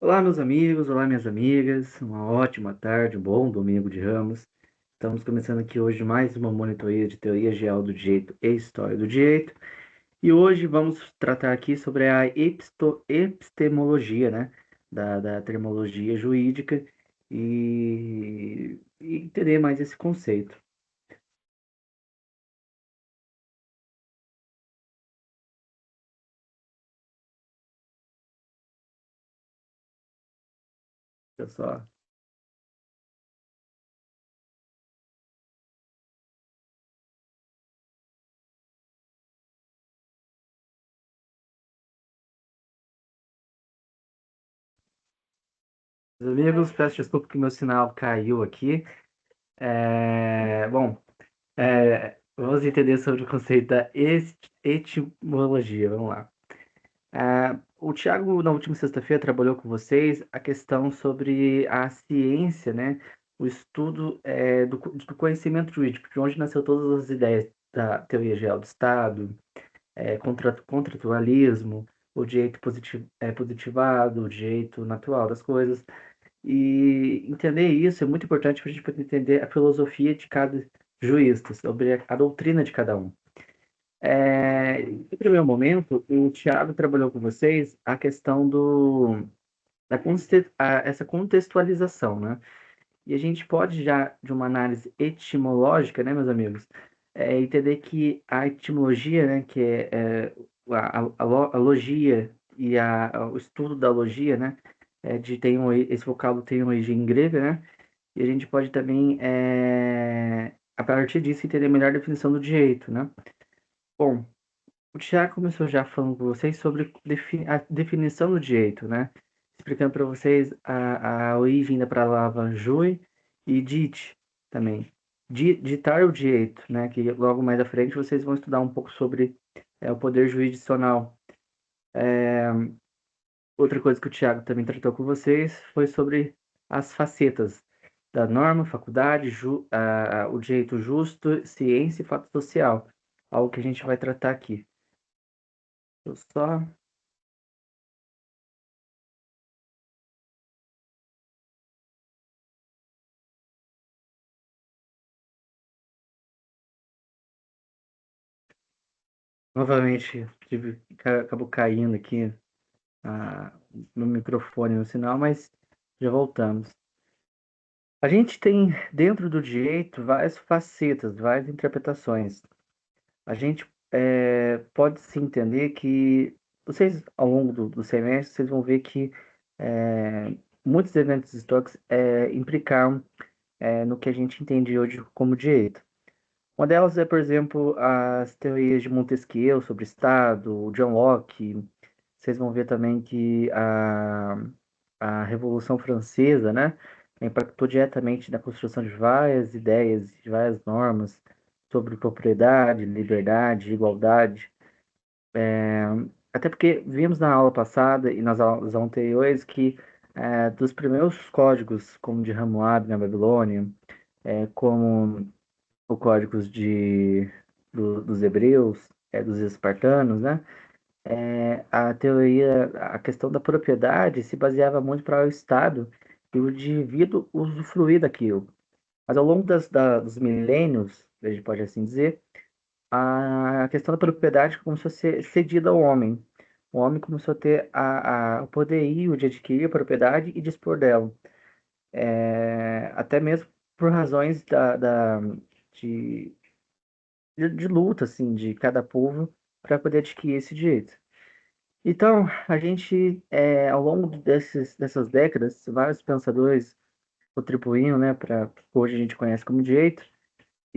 Olá, meus amigos, olá, minhas amigas. Uma ótima tarde, um bom domingo de Ramos. Estamos começando aqui hoje mais uma monitoria de teoria geral do direito e história do direito. E hoje vamos tratar aqui sobre a epistemologia, né, da terminologia jurídica e entender mais esse conceito. Olha só. Meus amigos, peço desculpa que meu sinal caiu aqui. Bom, vamos entender sobre o conceito da etimologia. Vamos lá. O Thiago, na última sexta-feira, trabalhou com vocês a questão sobre a ciência, né? O estudo do conhecimento jurídico, de onde nasceu todas as ideias da teoria geral do Estado, contratualismo, o direito positivado, o direito natural das coisas. E entender isso é muito importante para a gente poder entender a filosofia de cada juiz, sobre a doutrina de cada um. Em primeiro momento, o Tiago trabalhou com vocês a questão essa contextualização, né? E a gente pode já, de uma análise etimológica, né, meus amigos, entender que a etimologia, né, que a logia e o estudo da logia, né, esse vocábulo tem origem grega, né? E a gente pode também, a partir disso, entender melhor a definição do direito, né? Bom, o Tiago começou já falando com vocês sobre a definição do direito, né? Explicando para vocês a origem da palavra jure e dite também. Ditar o direito, né? Que logo mais à frente vocês vão estudar um pouco sobre o poder jurisdicional. Outra coisa que o Tiago também tratou com vocês foi sobre as facetas da norma, faculdade, o direito justo, ciência e fato social. Algo que a gente vai tratar aqui. Eu só Novamente, acabou caindo aqui no microfone no sinal, mas já voltamos. A gente tem dentro do direito várias facetas, várias interpretações. A gente pode se entender que vocês, ao longo do semestre, vocês vão ver que muitos eventos históricos implicaram no que a gente entende hoje como direito. Uma delas é, por exemplo, as teorias de Montesquieu sobre Estado, o John Locke. Vocês vão ver também que a Revolução Francesa, né, impactou diretamente na construção de várias ideias, de várias normas sobre propriedade, liberdade, igualdade. Até porque vimos na aula passada e nas aulas anteriores que dos primeiros códigos, como de Hammurabi na Babilônia, como os códigos dos hebreus, dos espartanos, né? A questão da propriedade se baseava muito para o Estado e o indivíduo usufruir daquilo. Mas ao longo dos milênios, a gente pode assim dizer, a questão da propriedade começou a ser cedida ao homem. O homem começou a ter o poderio de adquirir a propriedade e dispor dela. Até mesmo por razões de, de luta assim, de cada povo para poder adquirir esse direito. Então, a gente, ao longo dessas décadas, vários pensadores contribuíram, né, para que hoje a gente conhece como direito,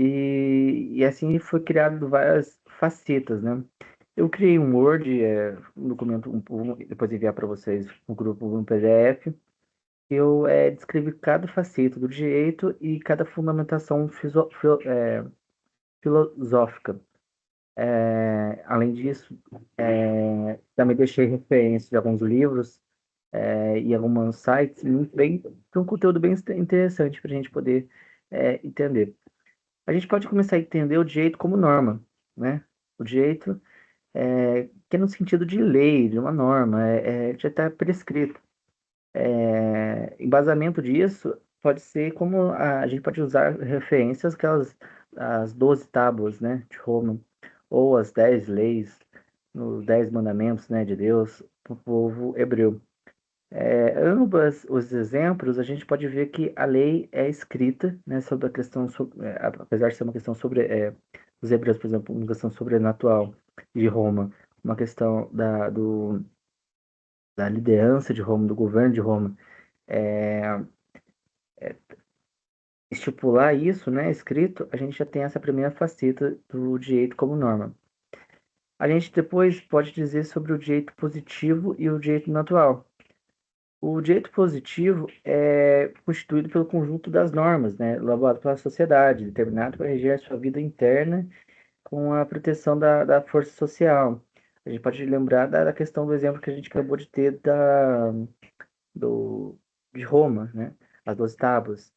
e assim foi criado várias facetas, né? Eu criei um Word, um documento, depois enviar para vocês no grupo um PDF, que eu descrevi cada faceta do direito e cada fundamentação filosófica. Além disso, também deixei referência de alguns livros e alguns sites muito bem, com um conteúdo bem interessante para a gente poder entender. A gente pode começar a entender o direito como norma, né? O direito que é no sentido de lei, de uma norma, já está prescrito. Embasamento disso pode ser como a gente pode usar referências aquelas as 12 tábuas, né, de Roma, ou as 10 leis, os 10 mandamentos, né, de Deus para o povo hebreu. Ambas os exemplos, a gente pode ver que a lei é escrita, né, sobre a questão, apesar de ser uma questão sobre os hebreus, por exemplo, uma questão sobrenatural de Roma, uma questão da liderança de Roma, do governo de Roma, é, estipular isso, né, escrito, a gente já tem essa primeira faceta do direito como norma. A gente depois pode dizer sobre o direito positivo e o direito natural. O direito positivo é constituído pelo conjunto das normas, né, elaborado pela sociedade, determinado para reger a sua vida interna com a proteção da força social. A gente pode lembrar da questão do exemplo que a gente acabou de ter do, de Roma, né, as 12 tábuas.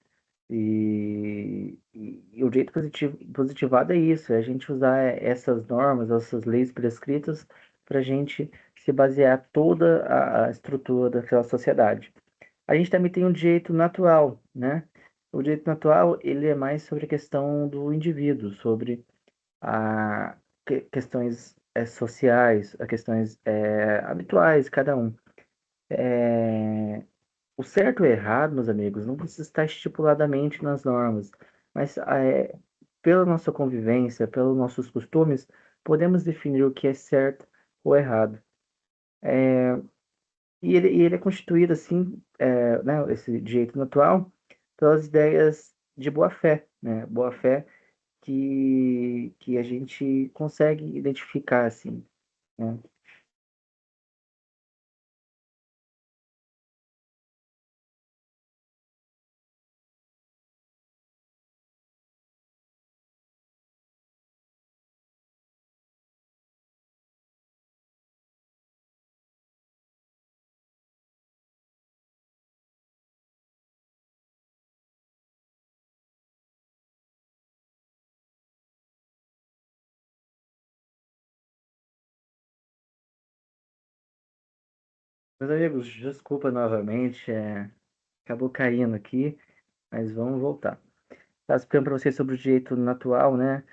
E o direito positivado é isso, é a gente usar essas normas, essas leis prescritas para a gente se basear toda a estrutura daquela sociedade. A gente também tem o direito natural, né? O direito natural, ele é mais sobre a questão do indivíduo, sobre questões sociais, a questões habituais, cada um. O certo e o errado, meus amigos, não precisa estar estipuladamente nas normas, mas pela nossa convivência, pelos nossos costumes, podemos definir o que é certo ou errado. E ele é constituído, assim, né, esse direito natural, pelas ideias de boa-fé, né? Boa-fé que a gente consegue identificar, assim, né? Meus amigos, desculpa novamente, acabou caindo aqui, mas vamos voltar. Estava explicando para vocês sobre o direito natural, né?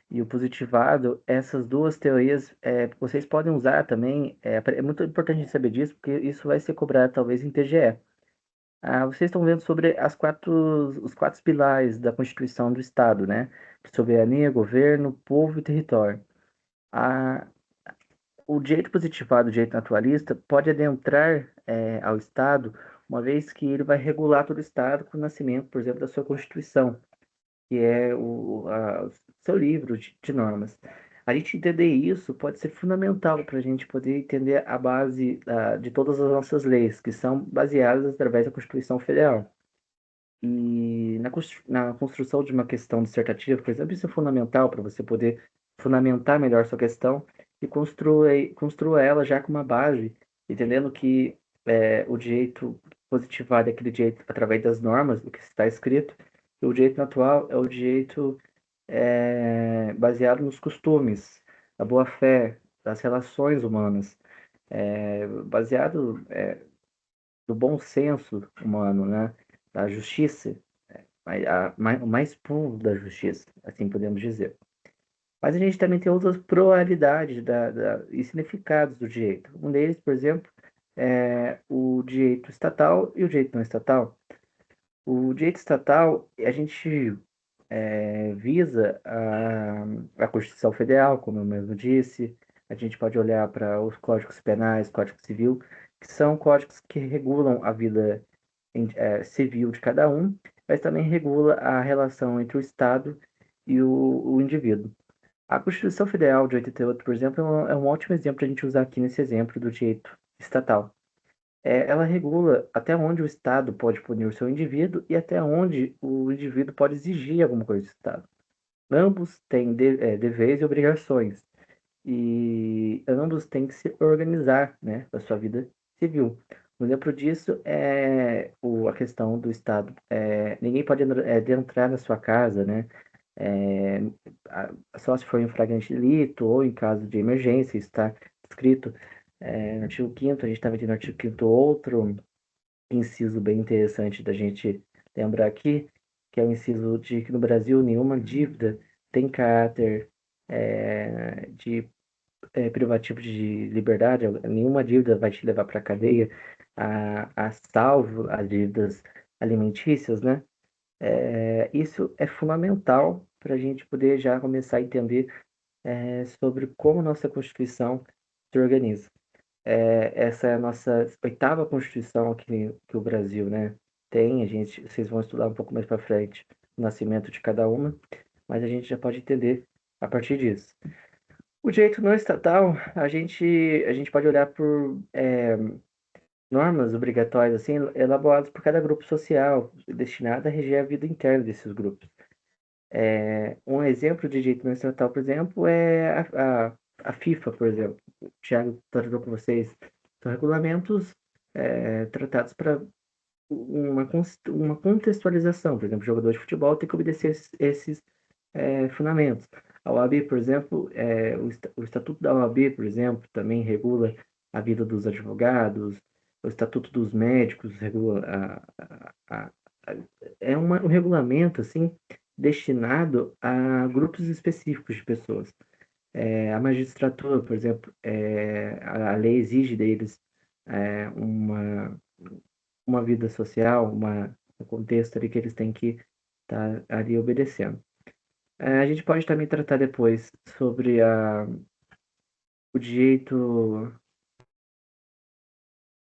E o positivado, essas duas teorias vocês podem usar também. É muito importante saber disso, porque isso vai ser cobrado talvez em TGE. Vocês estão vendo sobre os quatro pilares da Constituição do Estado, né? Soberania, governo, povo e território. Ah, o direito positivado, o direito naturalista, pode adentrar ao Estado, uma vez que ele vai regular todo o Estado com o nascimento, por exemplo, da sua Constituição, que é o seu livro de normas. A gente entender isso pode ser fundamental para a gente poder entender a base de todas as nossas leis, que são baseadas através da Constituição Federal. E na construção de uma questão dissertativa, por exemplo, isso é fundamental para você poder fundamentar melhor sua questão e construa ela já com uma base, entendendo que o direito positivado é aquele direito através das normas, do que está escrito, e o direito natural é o direito baseado nos costumes, da boa-fé, das relações humanas, baseado do bom senso humano, né? Da justiça, o mais puro da justiça, assim podemos dizer. Mas a gente também tem outras pluralidades e significados do direito. Um deles, por exemplo, é o direito estatal e o direito não estatal. O direito estatal, a gente visa a Constituição Federal, como eu mesmo disse. A gente pode olhar para os códigos penais, Código Civil, que são códigos que regulam a vida civil de cada um, mas também regula a relação entre o Estado e o indivíduo. A Constituição Federal de 88, por exemplo, é um ótimo exemplo para a gente usar aqui nesse exemplo do direito estatal. Ela regula até onde o Estado pode punir o seu indivíduo e até onde o indivíduo pode exigir alguma coisa do Estado. Ambos têm deveres e obrigações, e ambos têm que se organizar, né, da sua vida civil. Um exemplo disso é a questão do Estado. Ninguém pode adentrar na sua casa, né, é, só se for em flagrante delito ou em caso de emergência, está escrito no artigo 5º, a gente está vendo no artigo 5º outro. inciso bem interessante da gente lembrar aqui, que é o inciso de que no Brasil nenhuma dívida tem caráter de privativo de liberdade, nenhuma dívida vai te levar para a cadeia, a salvo as dívidas alimentícias, né? Isso é fundamental para a gente poder já começar a entender sobre como nossa Constituição se organiza. Essa é a nossa oitava Constituição aqui que o Brasil, né, tem. Vocês vão estudar um pouco mais para frente o nascimento de cada uma, mas a gente já pode entender a partir disso. O direito não estatal, a gente pode olhar por normas obrigatórias assim, elaboradas por cada grupo social, destinada a reger a vida interna desses grupos. Um exemplo de direito não estatal, por exemplo, é a FIFA, por exemplo. O Thiago tratou com vocês. São regulamentos tratados para uma contextualização. Por exemplo, o jogador de futebol tem que obedecer esses fundamentos. A OAB, por exemplo, o Estatuto da OAB, por exemplo, também regula a vida dos advogados, o Estatuto dos Médicos regula um regulamento assim destinado a grupos específicos de pessoas. A magistratura, por exemplo, a lei exige deles uma vida social, um contexto ali que eles têm que estar ali obedecendo. A gente pode também tratar depois sobre o direito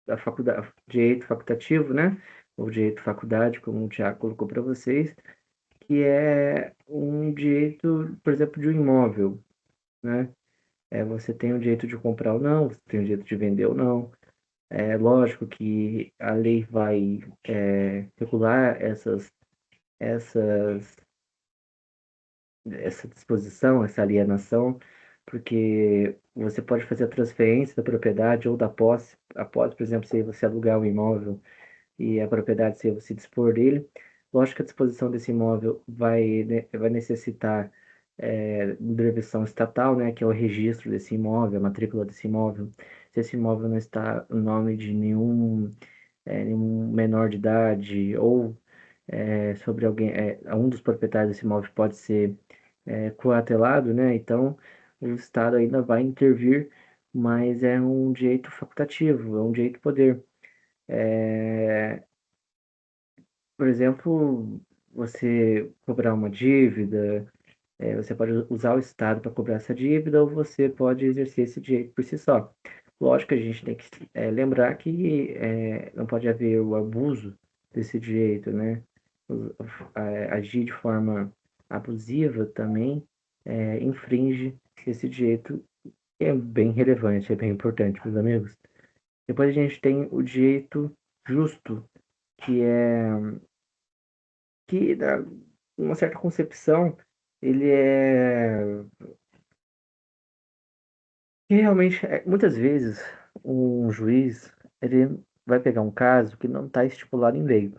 da faculdade, direito facultativo, né? Ou direito faculdade, como o Tiago colocou para vocês, que é um direito, por exemplo, de um imóvel, né? Você tem o direito de comprar ou não, você tem o direito de vender ou não. É lógico que a lei vai regular essas, essa disposição, essa alienação, porque você pode fazer a transferência da propriedade ou da posse. A posse, por exemplo, se você alugar um imóvel e a propriedade se você dispor dele. Lógico que a disposição desse imóvel vai necessitar intervenção estatal, né, que é o registro desse imóvel, a matrícula desse imóvel. Se esse imóvel não está no nome de nenhum menor de idade ou sobre alguém, um dos proprietários desse imóvel pode ser coatelado, né? Então o Estado ainda vai intervir, mas é um direito facultativo, é um direito poder. É, por exemplo, você cobrar uma dívida, você pode usar o Estado para cobrar essa dívida ou você pode exercer esse direito por si só. Lógico que a gente tem que lembrar que não pode haver o abuso desse direito, né? Agir de forma abusiva também infringe esse direito, que é bem relevante, é bem importante, meus amigos. Depois a gente tem o direito justo, que é que dá uma certa concepção, ele é que realmente, muitas vezes, um juiz, ele vai pegar um caso que não está estipulado em lei,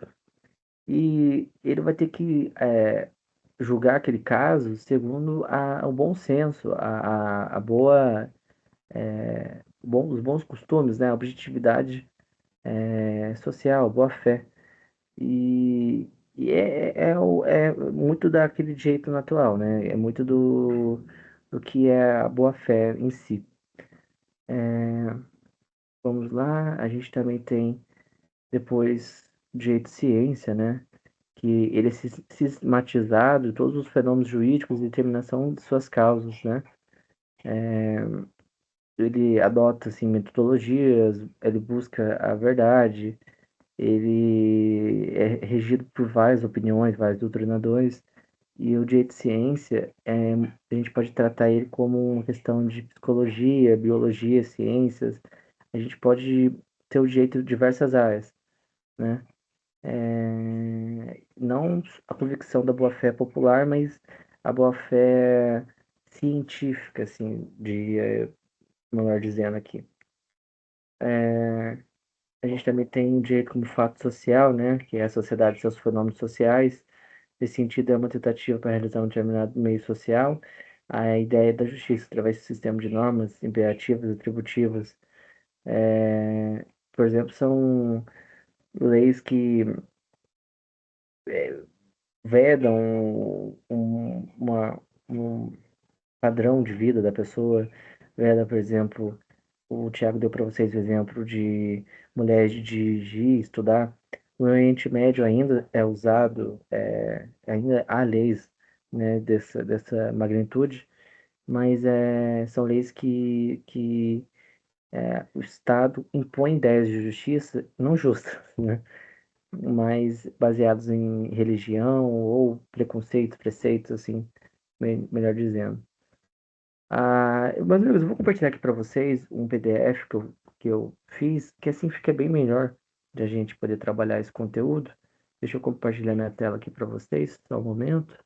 e ele vai ter que julgar aquele caso segundo o bom senso, a boa, os bons costumes, né, a objetividade social, a boa fé. E é muito daquele jeito natural, né? É muito do que é a boa fé em si. Vamos lá, a gente também tem depois direito de ciência, né? Que ele é sistematizado, todos os fenômenos jurídicos e determinação de suas causas, né? Ele adota assim metodologias, ele busca a verdade, ele é regido por várias opiniões, vários doutrinadores. E o direito de ciência, a gente pode tratar ele como uma questão de psicologia, biologia, ciências. A gente pode ter o direito de diversas áreas, né? Não a convicção da boa-fé popular, mas a boa-fé científica, assim, melhor dizendo aqui. A gente também tem o direito como fato social, né? Que é a sociedade e seus fenômenos sociais. Nesse sentido, é uma tentativa para realizar um determinado meio social. A ideia da justiça, através do sistema de normas imperativas e atributivas, por exemplo, são leis que vedam um padrão de vida da pessoa, veda, por exemplo, o Tiago deu para vocês o exemplo de mulheres de dirigir, estudar. No Oriente Médio ainda é usado, ainda há leis, né, dessa magnitude, mas são leis que o Estado impõe ideias de justiça não justas, né? Mas baseados em religião ou preconceitos, preceitos, assim, melhor dizendo. Meus amigos, eu vou compartilhar aqui para vocês um PDF que eu fiz, que assim fica bem melhor de a gente poder trabalhar esse conteúdo. Deixa eu compartilhar minha tela aqui para vocês, só um momento.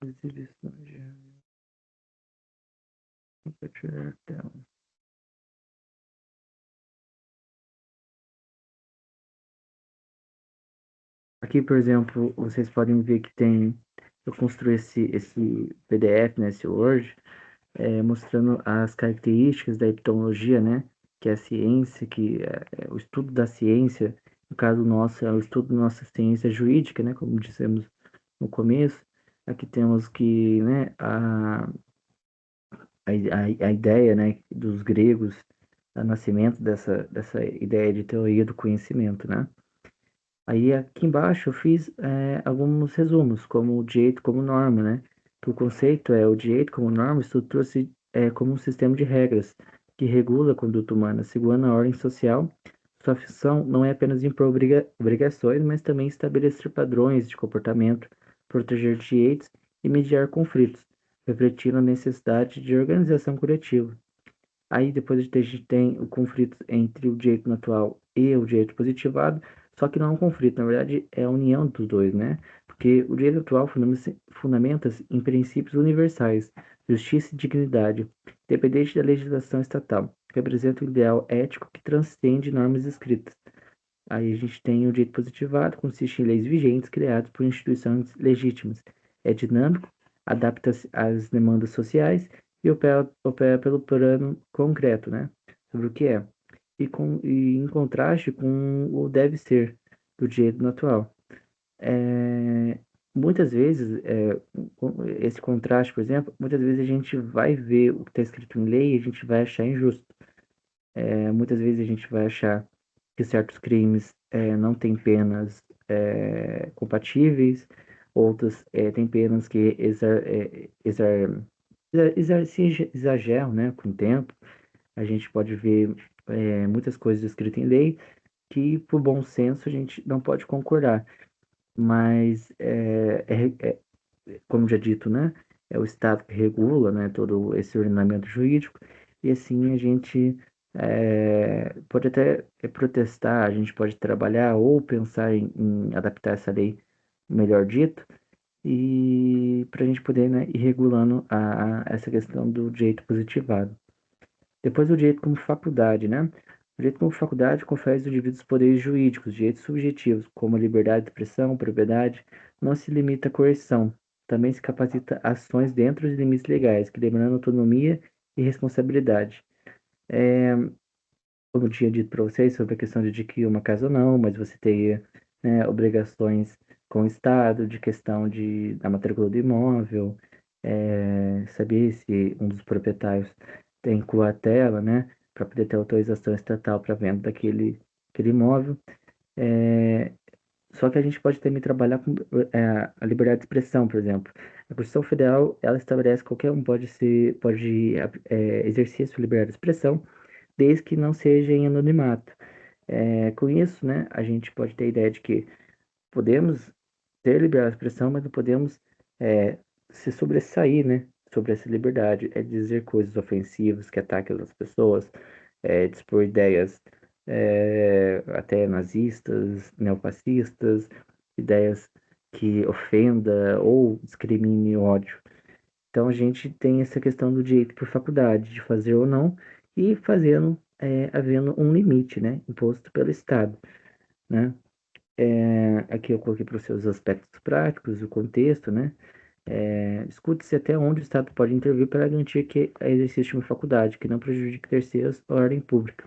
Exibição de compartilhar a tela. Aqui, por exemplo, vocês podem ver que tem. Eu construí esse PDF, né, esse Word, mostrando as características da epistemologia, né, que é a ciência, que é o estudo da ciência, no caso nosso, é o estudo da nossa ciência jurídica, né, como dissemos no começo. Aqui temos que, né, a ideia, né, dos gregos, o nascimento dessa ideia de teoria do conhecimento, né. Aí aqui embaixo eu fiz alguns resumos, como o direito como norma, né? Que o conceito é o direito como norma estrutura-se como um sistema de regras que regula a conduta humana, segurando a ordem social. Sua função não é apenas impor obrigações, mas também estabelecer padrões de comportamento, proteger direitos e mediar conflitos, refletindo a necessidade de organização coletiva. Aí depois a gente tem o conflito entre o direito natural e o direito positivado, só que não é um conflito, na verdade é a união dos dois, né? Porque o direito atual fundamenta-se em princípios universais, justiça e dignidade, independente da legislação estatal, representa um ideal ético que transcende normas escritas. Aí a gente tem o direito positivado, consiste em leis vigentes criadas por instituições legítimas. É dinâmico, adapta-se às demandas sociais e opera pelo plano concreto, né? Sobre o que é. E em contraste com o deve ser do direito natural. Muitas vezes, esse contraste, por exemplo, muitas vezes a gente vai ver o que está escrito em lei e a gente vai achar injusto. Muitas vezes a gente vai achar que certos crimes não têm penas compatíveis, outros têm penas que se exageram, né, com o tempo. A gente pode ver muitas coisas escritas em lei que, por bom senso, a gente não pode concordar. Mas, como já dito, né, é o Estado que regula, né, todo esse ordenamento jurídico, e assim a gente pode até protestar, a gente pode trabalhar ou pensar em adaptar essa lei, melhor dito, e para a gente poder, né, ir regulando essa questão do direito positivado. Depois o direito como faculdade, né? O direito como faculdade confere aos indivíduos poderes jurídicos, direitos subjetivos, como a liberdade de expressão, propriedade, não se limita à coerção. Também se capacita ações dentro dos limites legais, que demandam autonomia e responsabilidade. Como eu tinha dito para vocês sobre a questão de adquirir uma casa ou não, mas você teria, né, obrigações com o Estado, de questão da matrícula do imóvel, saber se um dos proprietários tem curatela, né, para poder ter autorização estatal para venda aquele imóvel. É, Só que a gente pode também trabalhar com a liberdade de expressão, por exemplo. A Constituição Federal, ela estabelece que qualquer um pode exercer sua liberdade de expressão, desde que não seja em anonimato. Com isso, né, a gente pode ter a ideia de que podemos ter liberdade de expressão, mas não podemos é, se sobressair, né, sobre essa liberdade. É dizer coisas ofensivas que ataquem as pessoas, dispor ideias até nazistas, neofascistas, ideias que ofenda ou discrimine o ódio. Então a gente tem essa questão do direito por faculdade, de fazer ou não, e fazendo, havendo um limite, né, imposto pelo Estado, né? Aqui eu coloquei para os seus aspectos práticos, o contexto, né? Escute-se até onde o Estado pode intervir para garantir que a exercício de uma faculdade, que não prejudique terceiros ou a ordem pública.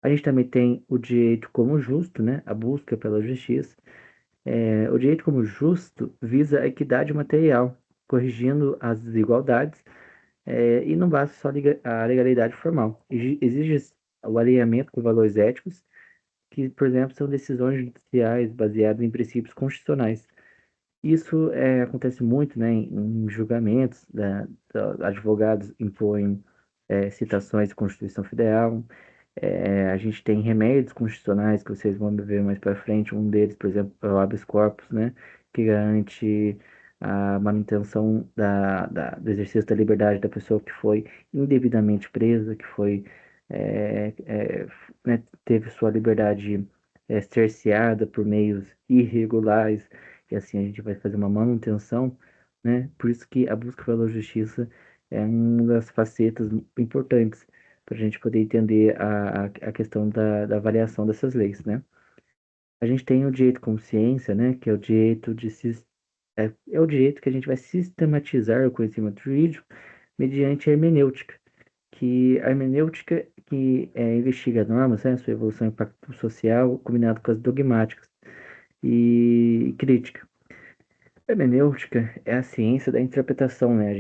A gente também tem o direito como justo, né? A busca pela justiça. O direito como justo visa a equidade material, corrigindo as desigualdades, e não basta só a legalidade formal. Exige o alinhamento com valores éticos, que, por exemplo, são decisões judiciais baseadas em princípios constitucionais. Isso acontece muito, né, em julgamentos, advogados impõem citações de Constituição Federal. A gente tem remédios constitucionais que vocês vão ver mais para frente. Um deles, por exemplo, é o habeas corpus, né, que garante a manutenção do exercício da liberdade da pessoa que foi indevidamente presa, que foi, né, teve sua liberdade cerceada por meios irregulares, e assim a gente vai fazer uma manutenção, né? Por isso que a busca pela justiça é uma das facetas importantes para a gente poder entender a questão da avaliação dessas leis, né? A gente tem o direito à consciência, né? Que é o direito é o direito que a gente vai sistematizar o conhecimento jurídico mediante a hermenêutica, que a hermenêutica que investiga normas, né, sua evolução e impacto social, combinado com as dogmáticas e crítica. A hermenêutica é a ciência da interpretação, né?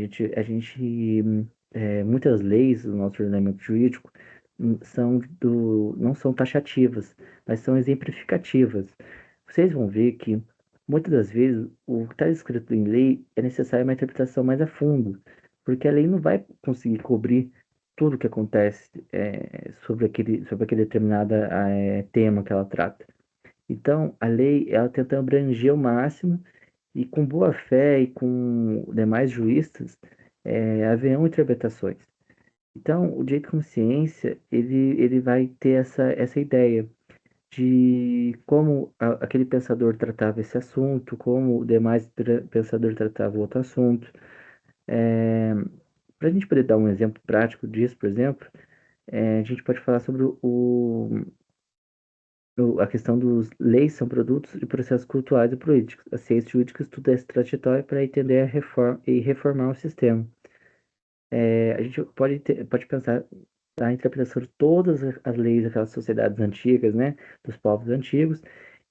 Muitas leis do nosso ordenamento jurídico não são taxativas, mas são exemplificativas. Vocês vão ver que muitas das vezes o que está escrito em lei é necessário uma interpretação mais a fundo, porque a lei não vai conseguir cobrir tudo o que acontece sobre aquele determinado tema que ela trata. Então, a lei, ela tenta abranger o máximo e com boa fé e com demais juízes, haverão interpretações. Então, o direito de consciência, ele vai ter essa ideia de como aquele pensador tratava esse assunto, como o demais pensador tratava o outro assunto. Para a gente poder dar um exemplo prático disso, por exemplo, a gente pode falar sobre a questão dos leis são produtos de processos culturais e políticos. A ciência jurídica estuda essa trajetória para entender a reforma e reformar o sistema. A gente pode pensar na interpretação de todas as leis daquelas sociedades antigas, né, dos povos antigos,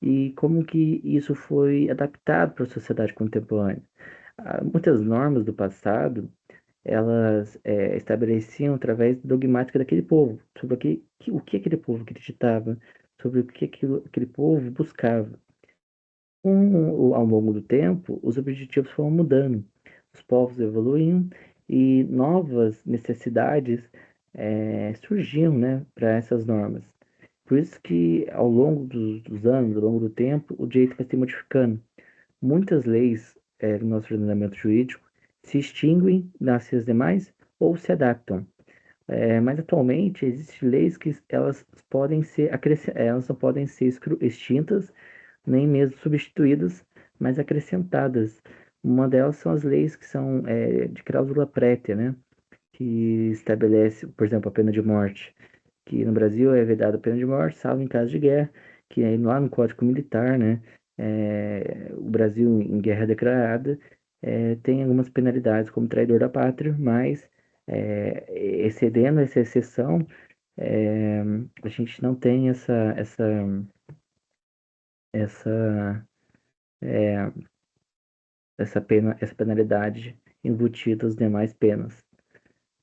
e como que isso foi adaptado para a sociedade contemporânea. Muitas normas do passado, elas estabeleciam através da dogmática daquele povo, sobre o que aquele povo acreditava, sobre o que aquele povo buscava. Ao longo do tempo, os objetivos foram mudando, os povos evoluíam e novas necessidades surgiam, né, para essas normas. Por isso que ao longo dos anos, ao longo do tempo, o direito vai se modificando. Muitas leis do nosso ordenamento jurídico se extinguem, nascem as demais ou se adaptam. Mas atualmente existem leis que elas não podem ser extintas nem mesmo substituídas, mas acrescentadas. Uma delas são as leis que são de cláusula prévia, né? Que estabelece, por exemplo, a pena de morte, que no Brasil é vedada a pena de morte, salvo em caso de guerra, que aí lá no Código Militar, né? O Brasil em guerra declarada tem algumas penalidades como traidor da pátria, mas excedendo essa exceção, é, a gente não tem essa essa penalidade embutida às demais penas.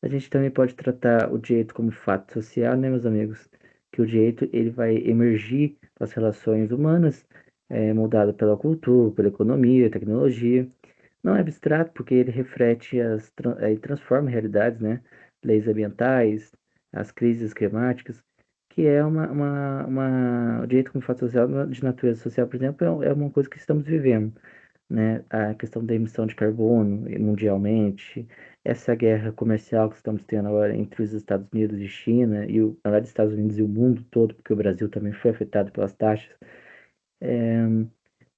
A gente também pode tratar o direito como fato social, né, meus amigos? Que o direito ele vai emergir das relações humanas, moldado pela cultura, pela economia, tecnologia. Não é abstrato porque ele reflete e transforma realidades, né? Leis ambientais, as crises climáticas, que é o direito como fato social de natureza social, por exemplo, é uma coisa que estamos vivendo, né? A questão da emissão de carbono mundialmente, essa guerra comercial que estamos tendo agora entre os Estados Unidos e China, na verdade, Estados Unidos e o mundo todo, porque o Brasil também foi afetado pelas taxas.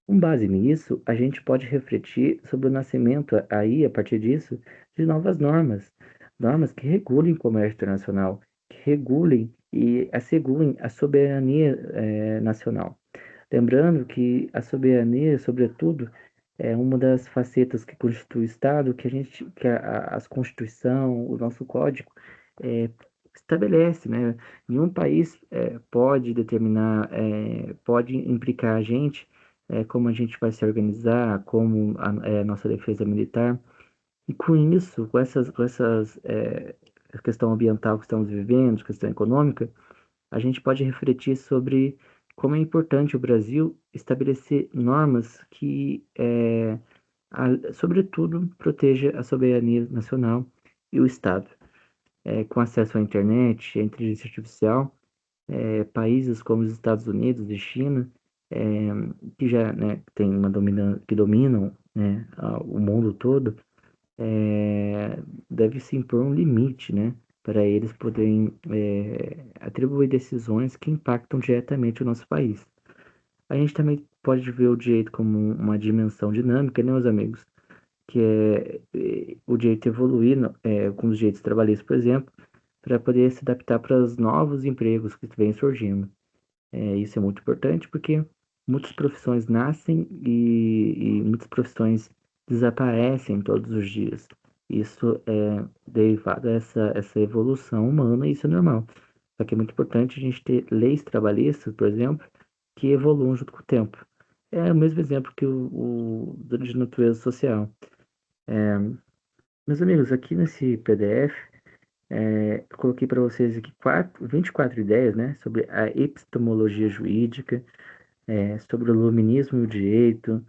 Com base nisso, a gente pode refletir sobre o nascimento aí, a partir disso, de novas normas, normas que regulem o comércio internacional, que regulem e assegurem a soberania nacional. Lembrando que a soberania, sobretudo, é uma das facetas que constitui o Estado, que a gente, que a Constituição, o nosso código, é, estabelece, né? Nenhum país pode determinar, pode implicar a gente, como a gente vai se organizar, como a nossa defesa militar. E com isso, a questão ambiental que estamos vivendo, questão econômica, a gente pode refletir sobre como é importante o Brasil estabelecer normas que, sobretudo, proteja a soberania nacional e o Estado. Com acesso à internet, à inteligência artificial, países como os Estados Unidos e China, é, que já, né, tem que dominam, né, o mundo todo, deve se impor um limite, né, para eles poderem atribuir decisões que impactam diretamente o nosso país. A gente também pode ver o direito como uma dimensão dinâmica, né, meus amigos? Que é o direito evoluir, com os direitos trabalhistas, por exemplo, para poder se adaptar para os novos empregos que vêm surgindo. Isso é muito importante porque muitas profissões nascem e muitas profissões desaparecem todos os dias. Isso é derivado essa evolução humana e isso é normal. Só que é muito importante a gente ter leis trabalhistas, por exemplo, que evoluam junto com o tempo. É o mesmo exemplo que de natureza social. Meus amigos, aqui nesse PDF, eu coloquei para vocês aqui 24 ideias, né, sobre a epistemologia jurídica, sobre o iluminismo e o direito,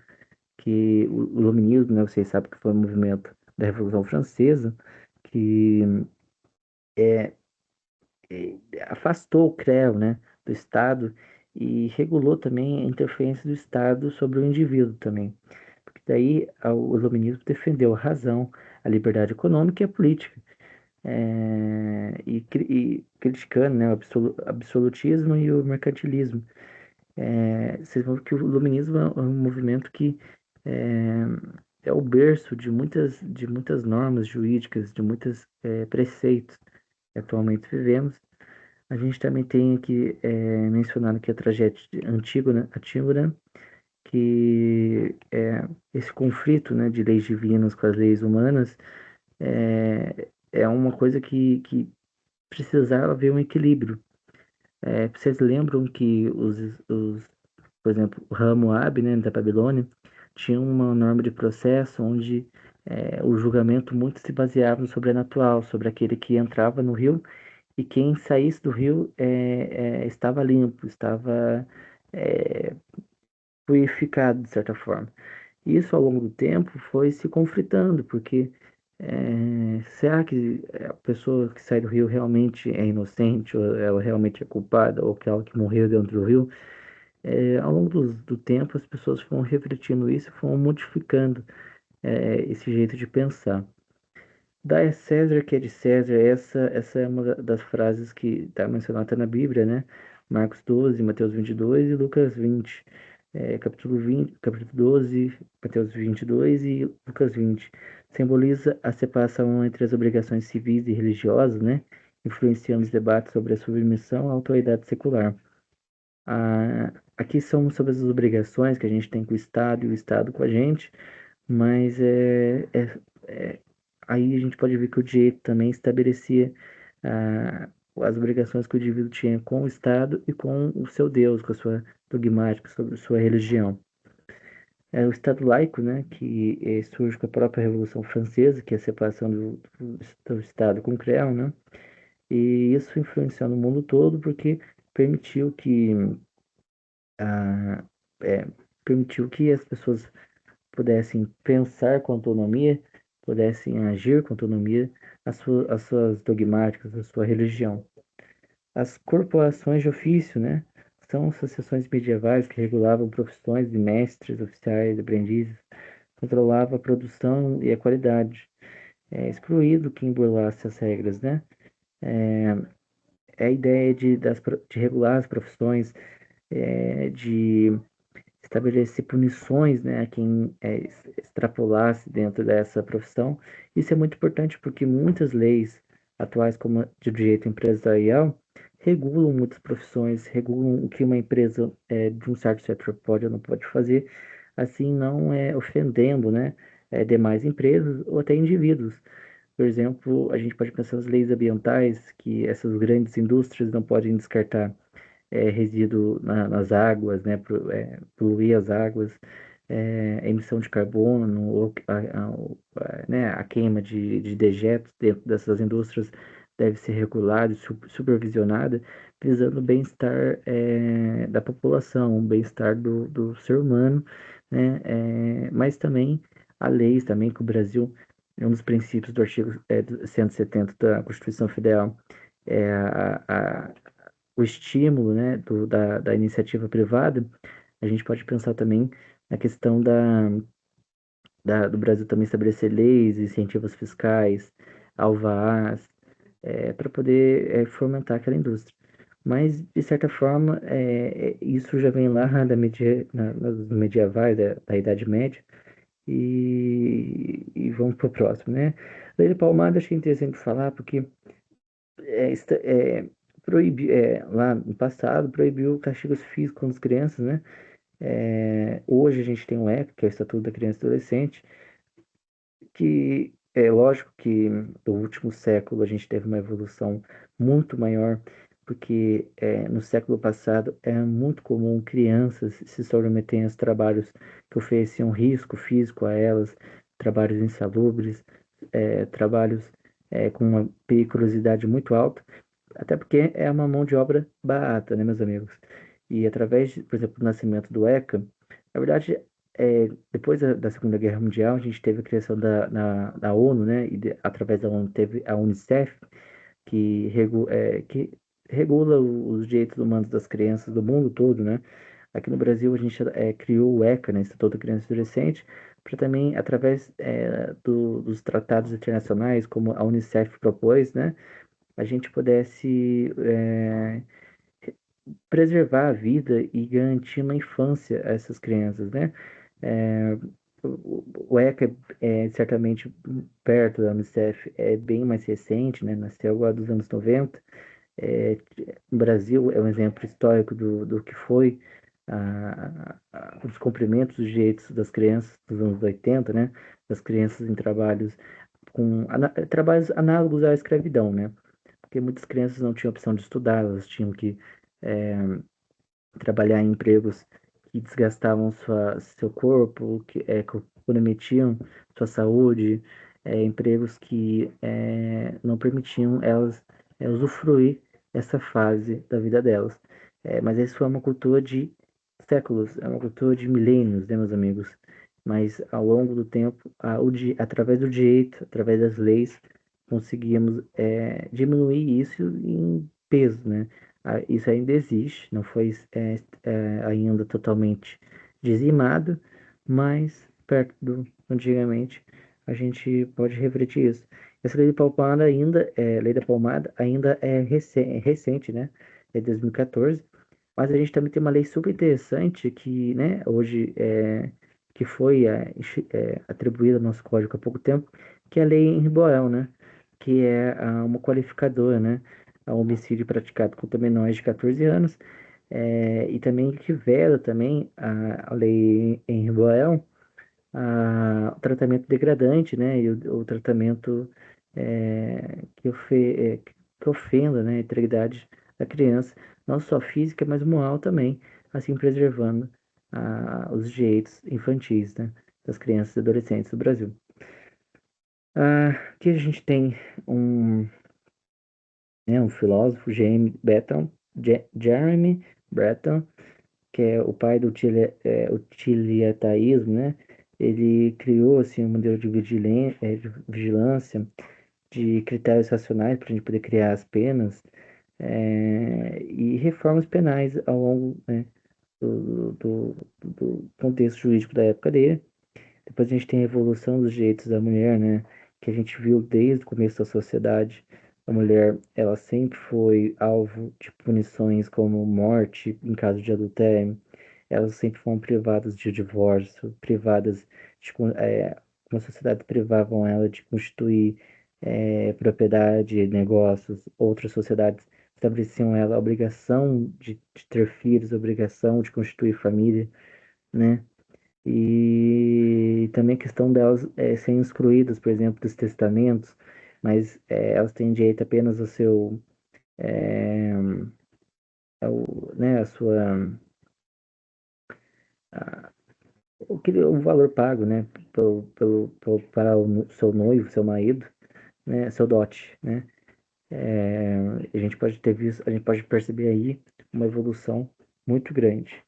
que o iluminismo, né, vocês sabem que foi um movimento da Revolução Francesa, que afastou o CREO, né, do Estado e regulou também a interferência do Estado sobre o indivíduo também. Porque daí o iluminismo defendeu a razão, a liberdade econômica e a política, e criticando, né, o absolutismo e o mercantilismo. Vocês vão ver que o iluminismo é um movimento que é, é o berço de muitas normas jurídicas, de muitos preceitos que atualmente vivemos. A gente também tem aqui mencionado que a tragédia de Antígona, que esse conflito, né, de leis divinas com as leis humanas é uma coisa que precisava haver um equilíbrio. Vocês lembram que por exemplo, o Hammurabi, né, da Babilônia, tinha uma norma de processo onde o julgamento muito se baseava no sobrenatural, sobre aquele que entrava no rio e quem saísse do rio estava limpo, estava é, purificado de certa forma. Isso ao longo do tempo foi se conflitando, porque será que a pessoa que sai do rio realmente é inocente, ou ela realmente é culpada, ou aquela que morreu dentro do rio? Ao longo do tempo, as pessoas foram refletindo isso, foram modificando esse jeito de pensar. Dá a César o que é de César, essa é uma das frases que está mencionada na Bíblia, né? Marcos 12, Mateus 22 e Lucas 20. Capítulo 20, capítulo 12, Mateus 22 e Lucas 20. Simboliza a separação entre as obrigações civis e religiosas, né? Influenciando os debates sobre a submissão à autoridade secular. Aqui são sobre as obrigações que a gente tem com o Estado e o Estado com a gente, mas é, aí a gente pode ver que o direito também estabelecia ah, as obrigações que o indivíduo tinha com o Estado e com o seu Deus, com a sua dogmática, sobre a sua religião. O Estado laico, né, que surge com a própria Revolução Francesa, que é a separação do Estado com o creu, né, e isso influenciou no mundo todo porque permitiu que ah, é, permitiu que as pessoas pudessem pensar com autonomia, pudessem agir com autonomia as suas dogmáticas, a sua religião. As corporações de ofício, né, são associações medievais que regulavam profissões de mestres, oficiais, aprendizes, controlava a produção e a qualidade. É excluído quem burlasse as regras, né? É a ideia de regular as profissões, de estabelecer punições, né, a quem extrapolasse dentro dessa profissão. Isso é muito importante porque muitas leis atuais, como a de direito empresarial, regulam muitas profissões, regulam o que uma empresa de um certo setor pode ou não pode fazer, assim não ofendendo, né, demais empresas ou até indivíduos. Por exemplo, a gente pode pensar nas leis ambientais, que essas grandes indústrias não podem descartar resíduo nas águas, né, poluir as águas, emissão de carbono, ou né, a queima de dejetos dentro dessas indústrias deve ser regulada e supervisionada, visando o bem-estar da população, o bem-estar do ser humano, né, mas também há leis também que o Brasil, um dos princípios do artigo 170 da Constituição Federal, é o estímulo, né, da iniciativa privada. A gente pode pensar também na questão do Brasil também estabelecer leis, incentivos fiscais, alvarás, para poder fomentar aquela indústria. Mas, de certa forma, isso já vem lá nos medievais, da Idade Média, e vamos para o próximo, né? Lei da Palmada achei interessante falar, porque é, esta- é, lá no passado, proibiu castigos físicos com as crianças, né? Hoje a gente tem o ECA, que é o Estatuto da Criança e Adolescente, que é lógico que no último século a gente teve uma evolução muito maior, porque no século passado era muito comum crianças se submeterem a trabalhos que ofereciam risco físico a elas, trabalhos insalubres, trabalhos com uma periculosidade muito alta. Até porque é uma mão de obra barata, né, meus amigos? E através, por exemplo, do nascimento do ECA, na verdade, depois da Segunda Guerra Mundial, a gente teve a criação da ONU, né? E através da ONU teve a Unicef, que regula os direitos humanos das crianças do mundo todo, né? Aqui no Brasil, a gente criou o ECA, né? Estatuto da Criança e Adolescente, para também, através dos tratados internacionais, como a Unicef propôs, né? A gente pudesse preservar a vida e garantir uma infância a essas crianças, né? É, o ECA certamente perto da Unicef é bem mais recente, né? Nasceu agora dos anos 90. É, o Brasil é um exemplo histórico do que foi o descumprimento dos direitos das crianças dos anos 80, né? Das crianças em trabalhos análogos à escravidão, né? Porque muitas crianças não tinham opção de estudar, elas tinham que é, trabalhar em empregos que desgastavam seu corpo, que comprometiam sua saúde, empregos que não permitiam elas usufruir essa fase da vida delas. Mas isso foi uma cultura de séculos, é uma cultura de milênios, né, meus amigos? Mas ao longo do tempo, através do direito, através das leis, conseguimos diminuir isso em peso, né? Isso ainda existe, não foi ainda totalmente dizimado, mas perto do antigamente a gente pode refletir isso. Essa lei da palmada ainda é recente, né? É de 2014, mas a gente também tem uma lei super interessante que, né, hoje que foi atribuída ao nosso código há pouco tempo, que é a lei Henri Borel, né? Que é uma qualificadora, né? A homicídio praticado contra menores de 14 anos, e também que vela também a lei Henri Borel, o tratamento degradante, né, e o tratamento que ofenda, né, a integridade da criança, não só física, mas moral também, assim preservando os direitos infantis, né, das crianças e adolescentes do Brasil. Aqui a gente tem um, um filósofo, Jeremy Bentham, que é o pai do utilitarismo, né? Ele criou assim, um modelo de vigilância, de critérios racionais para a gente poder criar as penas e reformas penais ao longo, né, do contexto jurídico da época dele. Depois a gente tem a evolução dos direitos da mulher, né? Que a gente viu desde o começo da sociedade. A mulher, ela sempre foi alvo de punições como morte em caso de adultério, elas sempre foram privadas de divórcio, privadas de, como as sociedades privavam ela de constituir propriedade, negócios, outras sociedades estabeleciam ela a obrigação de ter filhos, a obrigação de constituir família, né? E também a questão delas serem excluídas, por exemplo, dos testamentos, mas elas têm direito apenas ao seu, é, né, a sua, a- o valor pago, né, para o seu noivo, seu marido, né, seu dote, né. É, a gente pode ter visto, a gente pode perceber aí uma evolução muito grande.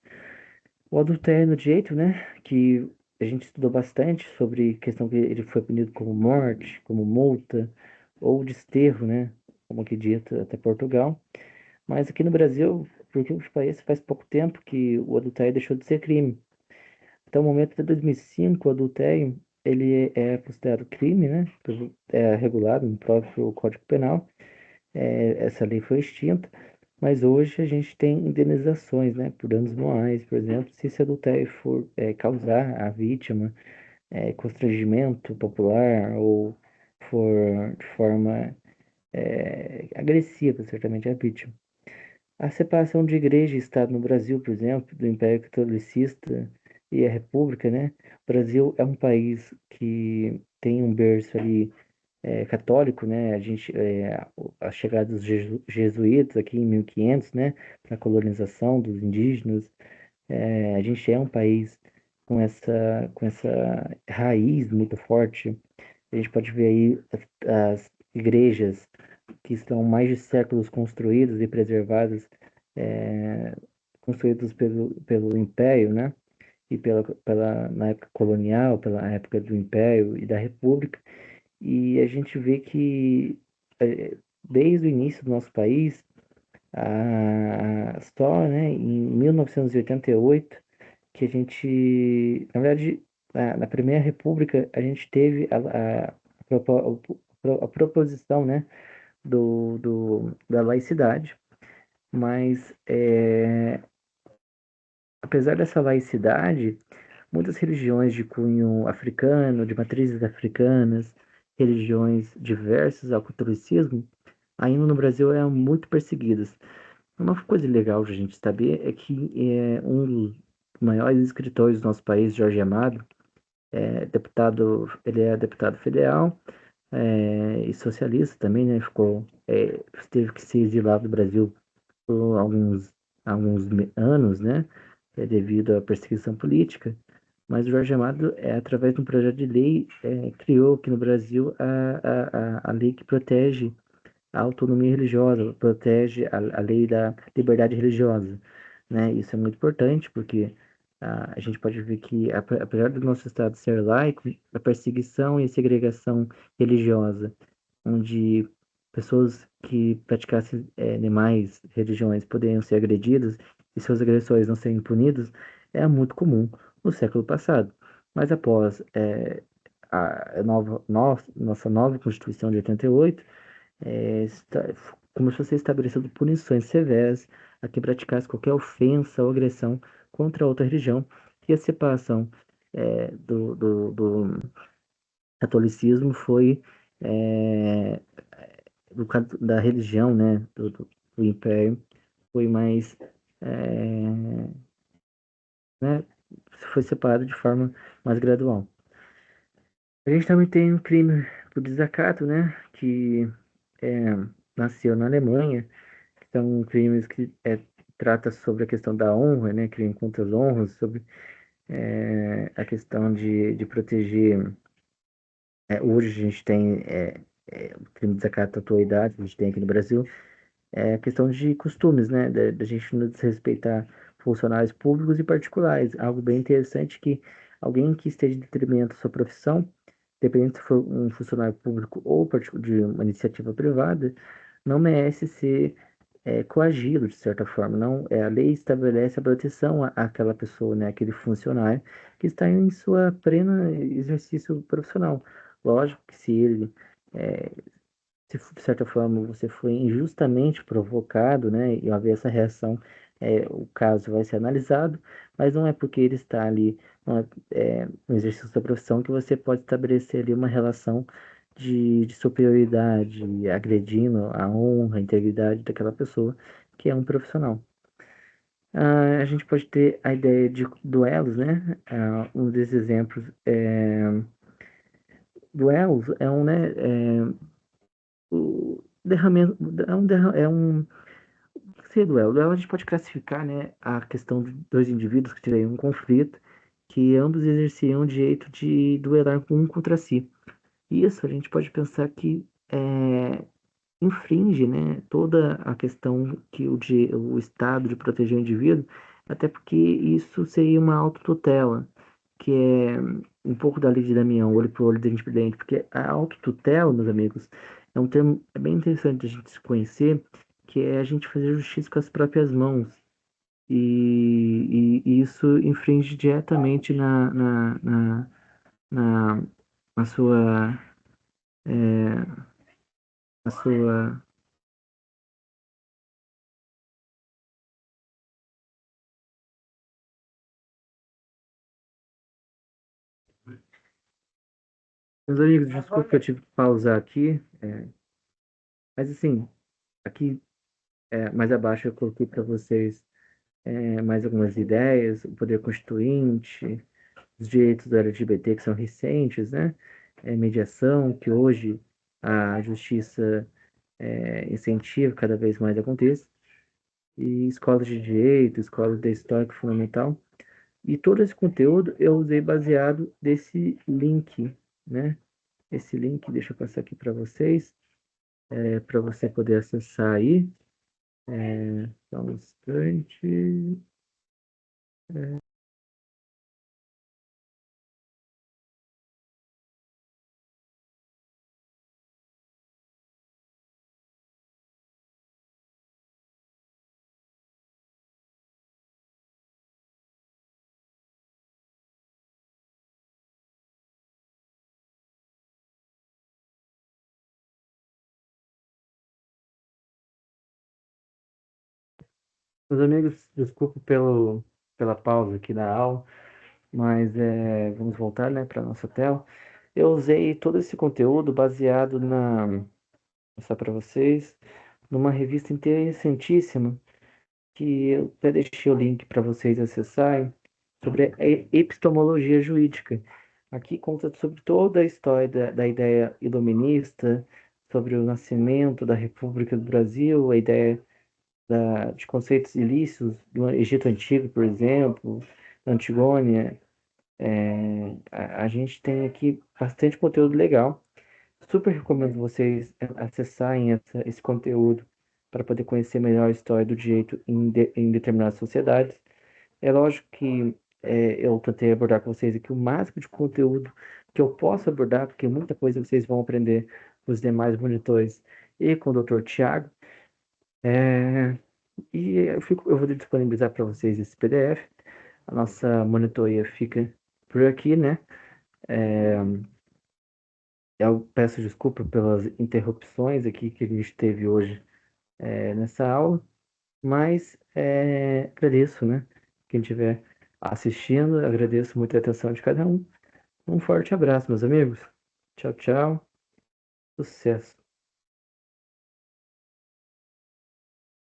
O adultério no direito, né, que a gente estudou bastante sobre questão que ele foi punido como morte, como multa ou desterro, né, como aqui dito até Portugal. Mas aqui no Brasil, por que que pareça, faz pouco tempo que o adultério deixou de ser crime. Até o momento, até 2005, o adultério ele é considerado crime, né, é regulado no próprio Código Penal. Essa lei foi extinta, mas hoje a gente tem indenizações, né, por danos morais, por exemplo, se esse adultério for causar à vítima constrangimento popular ou for de forma agressiva, certamente, à vítima. A separação de igreja e Estado no Brasil, por exemplo, do Império Katolicista e a República, né? O Brasil é um país que tem um berço ali católico, né? A chegada dos jesuítas aqui em 1500, né? Para a colonização dos indígenas, a gente é um país com essa raiz muito forte. A gente pode ver aí as igrejas que estão mais de séculos construídas e preservadas, é, construídas pelo Império, né? E na época colonial, pela época do Império e da República. E a gente vê que desde o início do nosso país, só, né, em 1988, que a gente, na verdade, na Primeira República, a gente teve a proposição, né, da laicidade, mas apesar dessa laicidade, muitas religiões de cunho africano, de matrizes africanas, religiões diversas ao catolicismo, ainda no Brasil eram muito perseguidas. Uma coisa legal de a gente saber é que um dos maiores escritores do nosso país, Jorge Amado, ele é deputado federal e socialista também, né? Teve que se exilar do Brasil por alguns anos, né? Devido à perseguição política. Mas o Jorge Amado, através de um projeto de lei, criou aqui no Brasil a lei que protege a autonomia religiosa, protege a lei da liberdade religiosa, né? Isso é muito importante porque a gente pode ver que, apesar do nosso Estado ser laico, a perseguição e a segregação religiosa, onde pessoas que praticassem demais religiões poderiam ser agredidas e seus agressores não serem punidos, é muito comum no século passado. Mas após nossa nova Constituição de 88, começou a ser estabelecido punições severas a quem praticasse qualquer ofensa ou agressão contra outra religião, e a separação do catolicismo foi é, da religião, né, do império, foi mais, é, né, foi separado de forma mais gradual. A gente também tem um crime por desacato, né, que é, nasceu na Alemanha. São crimes que trata sobre a questão da honra, né? Crime contra as honras, sobre a questão de proteger. Hoje a gente tem o crime de desacato à autoridade, que a gente tem aqui no Brasil, é a questão de costumes, né? Da gente não desrespeitar funcionários públicos e particulares. Algo bem interessante que alguém que esteja em detrimento da sua profissão, dependendo se for um funcionário público ou de uma iniciativa privada, não merece ser coagido de certa forma. Não, a lei estabelece a proteção àquela pessoa, né, aquele funcionário que está em sua plena exercício profissional. Lógico que se ele se de certa forma você foi injustamente provocado, né, e haver essa reação, o caso vai ser analisado, mas não é porque ele está ali no exercício da profissão que você pode estabelecer ali uma relação de superioridade, agredindo a honra, a integridade daquela pessoa que é um profissional. A gente pode ter a ideia de duelos, né? Um desses exemplos duelos é um, né, o derramamento, o que seria duelo? Duelo a gente pode classificar, né, a questão de dois indivíduos que tiveram um conflito, que ambos exerciam o direito de duelar um contra si. Isso a gente pode pensar que infringe, né, toda a questão que o Estado de proteger o indivíduo, até porque isso seria uma autotutela, que é um pouco da lei de Damião, olho por olho, dente por dente, porque a autotutela, meus amigos, é um termo bem interessante a gente se conhecer, que é a gente fazer justiça com as próprias mãos. E isso infringe diretamente na, na sua, na sua. Meus amigos, desculpa que eu tive que pausar aqui, mas assim, aqui mais abaixo eu coloquei para vocês mais algumas ideias, o poder constituinte, os direitos do LGBT que são recentes, né? Mediação, que hoje a justiça incentiva cada vez mais aconteça, e escolas de direito, escolas de histórico fundamental. E todo esse conteúdo eu usei baseado desse link, né? Esse link, deixa eu passar aqui para vocês, para você poder acessar aí. Só um instante. Meus amigos, desculpe pela pausa aqui da aula, mas vamos voltar, né, para nossa tela. Eu usei todo esse conteúdo baseado vou mostrar para vocês, numa revista interessantíssima, que eu até deixei o link para vocês acessarem, sobre a epistemologia jurídica. Aqui conta sobre toda a história da ideia iluminista, sobre o nascimento da República do Brasil, a ideia de conceitos ilícitos do Egito Antigo, por exemplo, Antigônia. A gente tem aqui bastante conteúdo legal. Super recomendo vocês acessarem esse conteúdo para poder conhecer melhor a história do direito em determinadas sociedades. É lógico que eu tentei abordar com vocês aqui o máximo de conteúdo que eu posso abordar, porque muita coisa vocês vão aprender com os demais monitores e com o Dr. Tiago. É, eu vou disponibilizar para vocês esse PDF. A nossa monitoria fica por aqui, né? Eu peço desculpa pelas interrupções aqui que a gente teve hoje nessa aula, mas agradeço, né? Quem estiver assistindo, agradeço muito a atenção de cada um. Um forte abraço, meus amigos. Tchau, tchau. Sucesso.